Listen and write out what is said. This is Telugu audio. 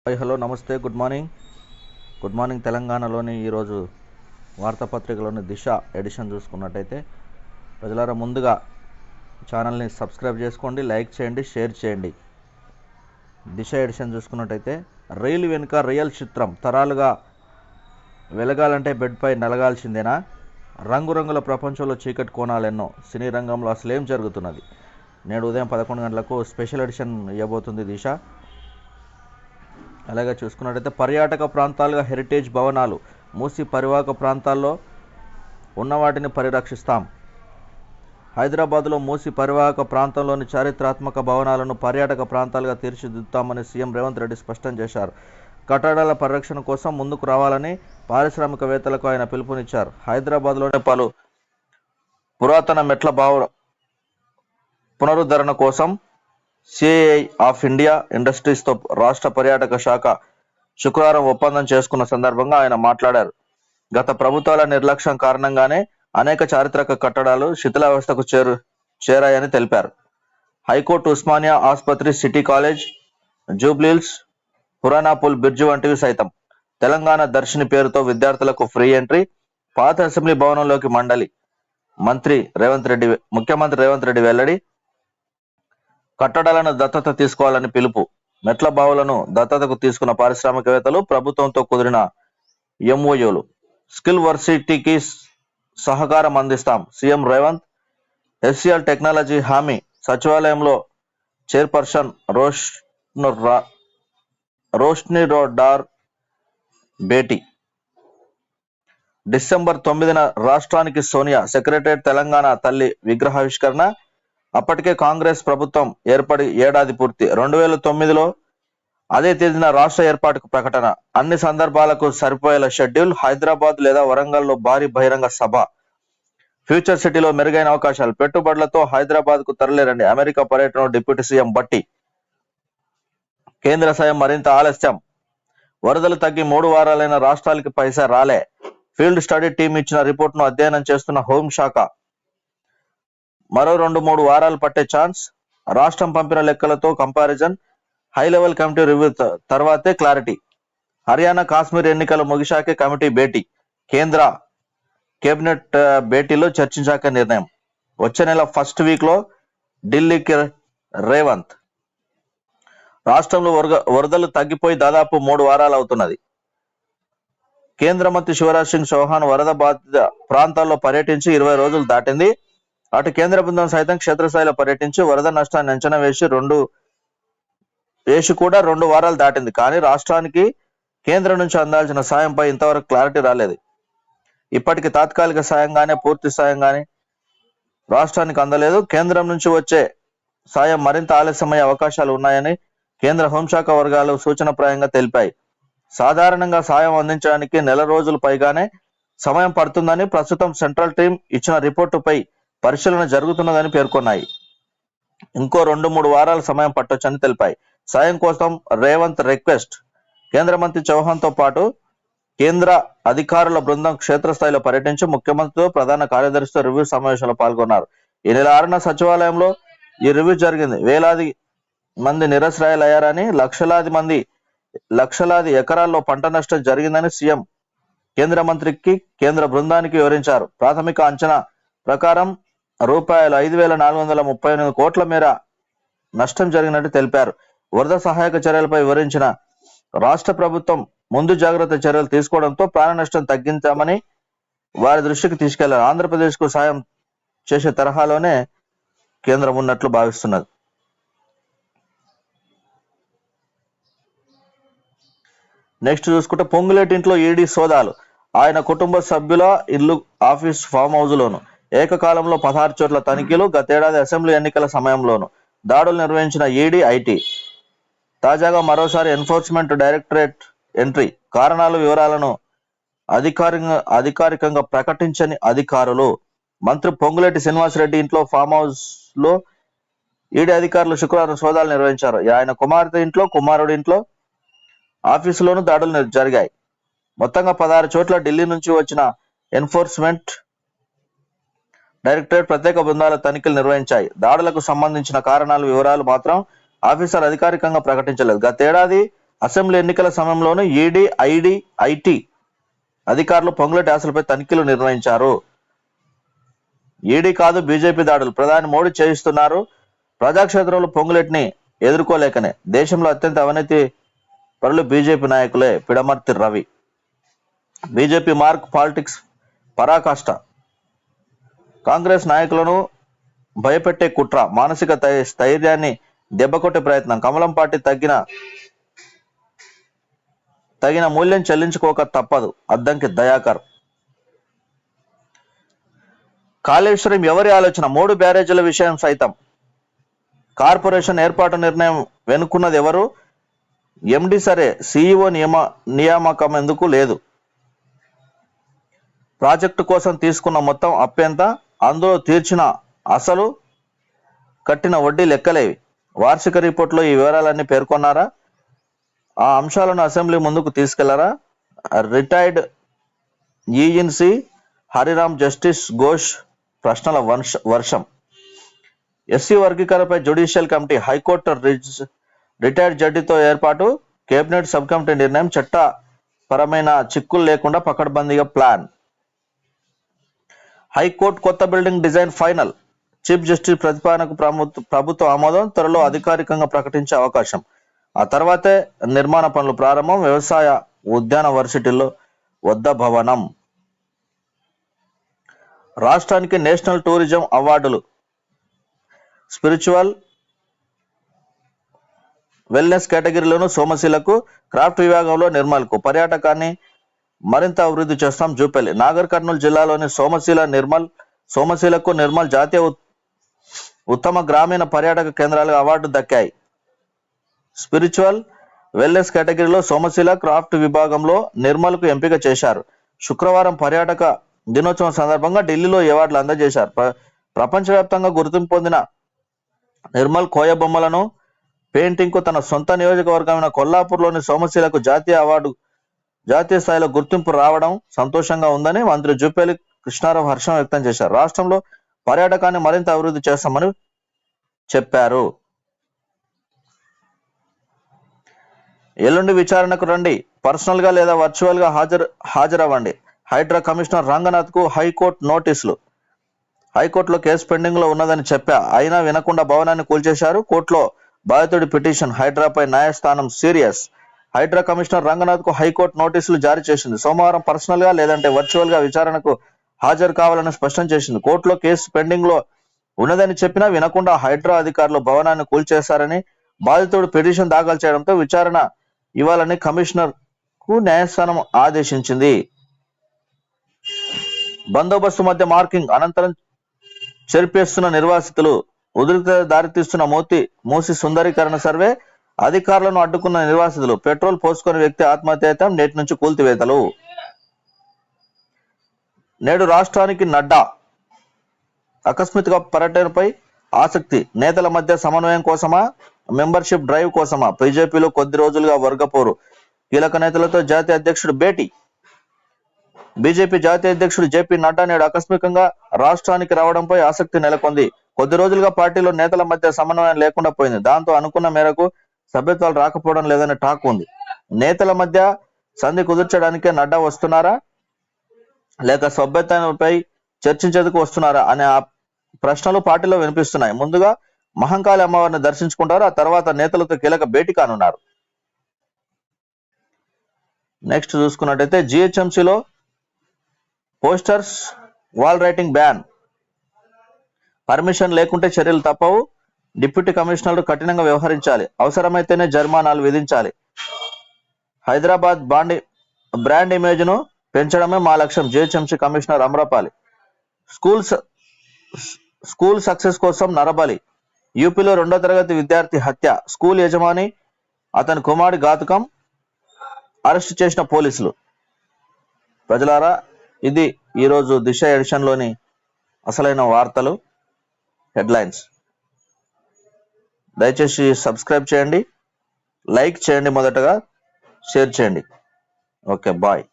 హాయ్ హలో నమస్తే గుడ్ మార్నింగ్ తెలంగాణలోని ఈరోజు వార్తాపత్రికలోని దిశ ఎడిషన్ చూసుకున్నట్టయితే ప్రజలారా ముందుగా ఛానల్ని సబ్స్క్రైబ్ చేసుకోండి, లైక్ చేయండి, షేర్ చేయండి. దిశ ఎడిషన్ చూసుకున్నట్టయితే రైలు వెనుక రియల్ చిత్రం, తరాలుగా వెలగాలంటే బెడ్పై నలగాల్సిందేనా, రంగురంగుల ప్రపంచంలో చీకటి కోణాలెన్నో, సినీ రంగంలో అసలేం జరుగుతున్నది. నేడు ఉదయం 11 గంటలకు స్పెషల్ ఎడిషన్ ఇవ్వబోతుంది దిశ. అలాగే చూసుకున్నట్టయితే పర్యాటక ప్రాంతాలుగా హెరిటేజ్ భవనాలు, మూసి పరివాహక ప్రాంతాల్లో ఉన్న వాటిని పరిరక్షిస్తాం. హైదరాబాద్లో మూసి పరివాహక ప్రాంతంలోని చారిత్రాత్మక భవనాలను పర్యాటక ప్రాంతాలుగా తీర్చిదిద్దుతామని సీఎం రేవంత్ రెడ్డి స్పష్టం చేశారు. కట్టడాల పరిరక్షణ కోసం ముందుకు రావాలని పారిశ్రామికవేత్తలకు ఆయన పిలుపునిచ్చారు. హైదరాబాద్లోని పలు పురాతన మెట్ల పునరుద్ధరణ కోసం సిఐఐ ఆఫ్ ఇండియా ఇండస్ట్రీస్తో రాష్ట్ర పర్యాటక శాఖ శుక్రవారం ఒప్పందం చేసుకున్న సందర్భంగా ఆయన మాట్లాడారు. గత ప్రభుత్వాల నిర్లక్ష్యం కారణంగానే అనేక చారిత్రక కట్టడాలు శిథిలావస్థకు చేరాయని తెలిపారు. హైకోర్టు, ఉస్మానియా ఆసుపత్రి, city college, Jubilee Hills, Puranapul bridge వంటివి సైతం. తెలంగాణ దర్శిని పేరుతో విద్యార్థులకు ఫ్రీ ఎంట్రీ. పాత అసెంబ్లీ భవనంలోకి ముఖ్యమంత్రి రేవంత్ రెడ్డి వెల్లడి. కట్టడాలను దత్తత తీసుకోవాలని పిలుపు. మెట్ల బావులను దత్తతకు తీసుకున్న పారిశ్రామికవేత్తలు, ప్రభుత్వంతో కుదిరిన ఎంఓయూలు. స్కిల్ వర్సిటీకి సహకారం అందిస్తాం సీఎం రేవంత్. హెచ్సిఎల్ టెక్నాలజీ హామీ. సచివాలయంలో చైర్పర్సన్ రోష్నిరోడార్ భేటీ. డిసెంబర్ 9న రాష్ట్రానికి సోనియా. సెక్రటరియట్ తెలంగాణ తల్లి విగ్రహావిష్కరణ. అప్పటికే కాంగ్రెస్ ప్రభుత్వం ఏర్పడి ఏడాది పూర్తి. 2009లో అదే తేదీన రాష్ట్ర ఏర్పాటుకు ప్రకటన. అన్ని సందర్భాలకు సరిపోయేలా షెడ్యూల్. హైదరాబాద్ లేదా వరంగల్లో భారీ బహిరంగ సభ. ఫ్యూచర్ సిటీలో మెరుగైన అవకాశాలు. పెట్టుబడులతో హైదరాబాద్ కు తరలిరండి. అమెరికా పర్యటన డిప్యూటీ సీఎం భట్టి. కేంద్ర సాయం మరింత ఆలస్యం. వరదలు తగ్గి 3 వారాలైన రాష్ట్రాలకి పైసా రాలే. ఫీల్డ్ స్టడీ టీం ఇచ్చిన రిపోర్టును అధ్యయనం చేస్తున్న హోంశాఖ. మరో 2-3 వారాలు పట్టే ఛాన్స్. రాష్ట్రం పంపిన లెక్కలతో comparison. High level committee review తర్వాతే క్లారిటీ. హర్యానా, కాశ్మీర్ ఎన్నికలు ముగిశాకే కమిటీ భేటీ. కేంద్ర కేబినెట్ భేటీలో చర్చించాక నిర్ణయం. వచ్చే నెల ఫస్ట్ వీక్ లో ఢిల్లీకి రేవంత్. రాష్ట్రంలో వరదలు తగ్గిపోయి దాదాపు 3 వారాలు అవుతున్నది. కేంద్ర మంత్రి శివరాజ్ సింగ్ చౌహాన్ వరద బాధిత ప్రాంతాల్లో పర్యటించి 20 రోజులు దాటింది. అటు కేంద్ర బృందం సైతం క్షేత్రస్థాయిలో పర్యటించి వరద నష్టాన్ని అంచనా వేసి కూడా 2 వారాలు దాటింది. కానీ రాష్ట్రానికి కేంద్రం నుంచి అందాల్సిన సాయంపై ఇంతవరకు క్లారిటీ రాలేదు. ఇప్పటికి తాత్కాలిక సాయం గానీ పూర్తి సాయం గానీ రాష్ట్రానికి అందలేదు. కేంద్రం నుంచి వచ్చే సాయం మరింత ఆలస్యమయ్యే అవకాశాలు ఉన్నాయని కేంద్ర హోంశాఖ వర్గాలు సూచనప్రాయంగా తెలిపాయి. సాధారణంగా సాయం అందించడానికి 1 నెల రోజులు పైగానే సమయం పడుతుందని, ప్రస్తుతం సెంట్రల్ టీం ఇచ్చిన రిపోర్టుపై పరిశీలన జరుగుతున్నదని పేర్కొన్నాయి. ఇంకో 2-3 వారాల సమయం పట్టొచ్చని తెలిపాయి. సాయం కోసం రేవంత్ రిక్వెస్ట్. కేంద్ర మంత్రి చౌహాన్ తో పాటు కేంద్ర అధికారుల బృందం క్షేత్రస్థాయిలో పర్యటించి ముఖ్యమంత్రితో, ప్రధాన కార్యదర్శితో రివ్యూ సమావేశంలో పాల్గొన్నారు. ఈ నెల 6న సచివాలయంలో ఈ రివ్యూ జరిగింది. వేలాది మంది నిరసరాయలయ్యారని, లక్షలాది ఎకరాల్లో పంట నష్టం జరిగిందని సీఎం కేంద్ర మంత్రికి, కేంద్ర బృందానికి వివరించారు. ప్రాథమిక అంచనా ప్రకారం రూపాయలు 5,438 కోట్ల మేర నష్టం జరిగినట్టు తెలిపారు. వరద సహాయక చర్యలపై వివరించిన రాష్ట్ర ప్రభుత్వం ముందు జాగ్రత్త చర్యలు తీసుకోవడంతో ప్రాణ నష్టం తగ్గించామని వారి దృష్టికి తీసుకెళ్లారు. ఆంధ్రప్రదేశ్ కు సాయం చేసే తరహాలోనే కేంద్రం ఉన్నట్లు భావిస్తున్నది. నెక్స్ట్ చూసుకుంటే పొంగులేటి ఇంట్లో ఈడీ సోదాలు. ఆయన కుటుంబ సభ్యుల ఇల్లు, ఆఫీస్, ఫామ్ హౌస్ లోను ఏకకాలంలో 16 చోట్ల తనిఖీలు. గతేడాది అసెంబ్లీ ఎన్నికల సమయంలోనూ దాడులు నిర్వహించిన ఈడీ, ఐటీ. తాజాగా మరోసారి ఎన్ఫోర్స్మెంట్ డైరెక్టరేట్ ఎంట్రీ. కారణాలు, వివరాలను అధికారికంగా ప్రకటించని అధికారులు. మంత్రి పొంగులేటి శ్రీనివాసరెడ్డి ఇంట్లో, ఫామ్ హౌస్ లో ఈడీ అధికారులు శుక్రవారం సోదాలు నిర్వహించారు. ఆయన కుమార్తె ఇంట్లో, కుమారుడి ఇంట్లో, ఆఫీసులోనూ దాడులు జరిగాయి. మొత్తంగా 16 చోట్ల ఢిల్లీ నుంచి వచ్చిన ఎన్ఫోర్స్మెంట్ డైరెక్టరేట్ ప్రత్యేక బృందాల తనిఖీలు నిర్వహించాయి. దాడులకు సంబంధించిన కారణాలు, వివరాలు మాత్రం ఆఫీసర్ అధికారికంగా ప్రకటించలేదు. గతేడాది అసెంబ్లీ ఎన్నికల సమయంలోనూ ఈడీ, ఐడి, ఐటీ అధికారులు పొంగులేటి ఆశలపై తనిఖీలు నిర్వహించారు. ఈడీ కాదు బీజేపీ దాడులు ప్రధాని మోడీ చేయిస్తున్నారు. ప్రజాక్షేత్రంలో పొంగులేటిని ఎదుర్కోలేకనే దేశంలో అత్యంత అవినీతి పరులు బీజేపీ నాయకులే Pidamarthi Ravi. BJP mark politics పరాకాష్ట. కాంగ్రెస్ నాయకులను భయపెట్టే కుట్ర, మానసిక స్థైర్యాన్ని దెబ్బకొట్టే ప్రయత్నం. కమలం పార్టీ తగిన మూల్యం చెల్లించుకోక తప్పదు. అద్దంకి దయాకర్. కాళేశ్వరం ఎవరి ఆలోచన? 3 బ్యారేజీల విషయం సైతం. కార్పొరేషన్ ఏర్పాటు నిర్ణయం వెనుకున్నది ఎవరు? ఎండి సరే, సిఇఓ నియామకం ఎందుకు లేదు? ప్రాజెక్టు కోసం తీసుకున్న మొత్తం అప్పెంత? అందులో తీర్చిన అసలు, కట్టిన వడ్డీ లెక్కలేవి. వార్షిక రిపోర్టులో ఈ వివరాలన్నీ పేర్కొన్నారా? ఆ అంశాలను అసెంబ్లీ ముందుకు తీసుకెళ్లారా? Retired ENC Hariram Justice Ghosh ప్రశ్నల వర్షం. ఎస్సీ వర్గీకరణపై జ్యుడిషియల్ కమిటీ, హైకోర్టు రిటైర్డ్ జడ్జితో ఏర్పాటు, కేబినెట్ సబ్ కమిటీ నిర్ణయం. చట్టపరమైన చిక్కులు లేకుండా పకడ్బందీగా ప్లాన్. హైకోర్టు కొత్త building design final. Chief justice ప్రతిపాదనకు ప్రభుత్వ ఆమోదం. త్వరలో అధికారికంగా ప్రకటించే అవకాశం. ఆ తర్వాతే నిర్మాణ పనులు ప్రారంభం. వ్యవసాయ ఉద్యాన వర్సిటీల్లో వద్ద భవనం. రాష్ట్రానికి నేషనల్ టూరిజం అవార్డులు. స్పిరిచువల్ వెల్నెస్ కేటగిరీలోను సోమశీలకు, క్రాఫ్ట్ విభాగంలో నిర్మల్కు. పర్యాటకాన్ని మరింత అభివృద్ధి చేస్తాం జూపల్లి. నాగర్ కర్నూలు జిల్లాలోని సోమశీలకు నిర్మల్ జాతీయ ఉత్తమ గ్రామీణ పర్యాటక కేంద్రాలకు అవార్డు దక్కాయి. స్పిరిచువల్ వెల్నెస్ కేటగిరీలో సోమశీల, క్రాఫ్ట్ విభాగంలో నిర్మల్కు ఎంపిక చేశారు. శుక్రవారం పర్యాటక దినోత్సవం సందర్భంగా ఢిల్లీలో అవార్డులు అందజేశారు. ప్రపంచవ్యాప్తంగా గుర్తింపు పొందిన నిర్మల్ కోయ బొమ్మలను పెయింటింగ్ కు తన సొంత నియోజకవర్గమైన కొల్లాపూర్లోని సోమశీలకు జాతీయ స్థాయిలో గుర్తింపు రావడం సంతోషంగా ఉందని మంత్రి జూపల్లి కృష్ణారావు హర్షం వ్యక్తం చేశారు. రాష్ట్రంలో పర్యాటకాన్ని మరింత అభివృద్ధి చేస్తామని చెప్పారు. ఎల్లుండి విచారణకు రండి, పర్సనల్ గా లేదా వర్చువల్ గా హాజరవ్వండి. హైడ్రా కమిషనర్ రంగనాథ్ కు హైకోర్టు నోటీసులు. హైకోర్టులో కేసు పెండింగ్ లో ఉన్నదని చెప్పా, అయినా వినకుండా భవనాన్ని కూల్చేశారు. కోర్టులో బాధితుడి పిటిషన్. హైడ్రాపై న్యాయస్థానం సీరియస్. హైడ్రా కమిషనర్ రంగనాథ్ కు హైకోర్టు నోటీసులు జారీ చేసింది. సోమవారం పర్సనల్ గా లేదంటే వర్చువల్ గా విచారణకు హాజరు కావాలని స్పష్టం చేసింది. కోర్టులో కేసు పెండింగ్ లో ఉన్నదని చెప్పినా వినకుండా హైడ్రా అధికారులు భవనాన్ని కూల్చేశారని బాధితుడు పిటిషన్ దాఖలు చేయడంతో విచారణ ఇవ్వాలని కమిషనర్ కు న్యాయస్థానం ఆదేశించింది. బందోబస్తు మధ్య మార్కింగ్ అనంతరం చెరిపేస్తున్న నిర్వాసితులు. ఉద్రిక్తత దారితీస్తున్న మూసి సుందరీకరణ సర్వే. అధికారులను అడ్డుకున్న నిర్వాసితులు. పెట్రోల్ పోసుకుని వ్యక్తి ఆత్మహత్యాయత్నం. నేటి నుంచి కూల్చివేతలు. నేడు రాష్ట్రానికి నడ్డా ఆకస్మిక పర్యటనపై ఆసక్తి. నేతల మధ్య సమన్వయం కోసమా, మెంబర్షిప్ డ్రైవ్ కోసమా? బీజేపీలో కొద్ది రోజులుగా వర్గపోరు. కీలక నేతలతో జాతీయ అధ్యక్షుడు భేటీ. బీజేపీ జాతీయ అధ్యక్షుడు జేపీ నడ్డా నేడు ఆకస్మికంగా రాష్ట్రానికి రావడంపై ఆసక్తి నెలకొంది. కొద్ది రోజులుగా పార్టీలో నేతల మధ్య సమన్వయం లేకుండా పోయింది. దాంతో అనుకున్న మేరకు సభ్యత్వాలు రాకపోవడం లేదనే టాక్ ఉంది. నేతల మధ్య సంధి కుదుర్చడానికే నడ్డా వస్తున్నారా, లేక సభ్యత్వంపై చర్చించేందుకు వస్తున్నారా అనే ప్రశ్నలు పార్టీలో వినిపిస్తున్నాయి. ముందుగా మహంకాళి అమ్మవారిని దర్శించుకుంటారు. ఆ తర్వాత నేతలతో కీలక భేటీ కానున్నారు. నెక్స్ట్ చూసుకున్నట్టయితే జిహెచ్ఎంసీలో posters, wall writing ban. Permission లేకుంటే చర్యలు తప్పవు. డిప్యూటీ కమిషనర్లు కఠినంగా వ్యవహరించాలి. అవసరమైతేనే జరిమానాలు విధించాలి. హైదరాబాద్ బ్రాండ్ ఇమేజ్ ను పెంచడమే మా లక్ష్యం. GHMC commissioner Amrapali. School success కోసం నరబలి. యూపీలో 2వ తరగతి విద్యార్థి హత్య. స్కూల్ యజమాని, అతని కుమారుడి ఘాతుకం. అరెస్ట్ చేసిన పోలీసులు. ప్రజలారా, ఇది ఈరోజు దిశ ఎడిషన్ లోని అసలైన వార్తలు, హెడ్లైన్స్. దయచేసి సబ్స్క్రైబ్ చేయండి, లైక్ చేయండి, మొదటగా షేర్ చేయండి. Okay, bye.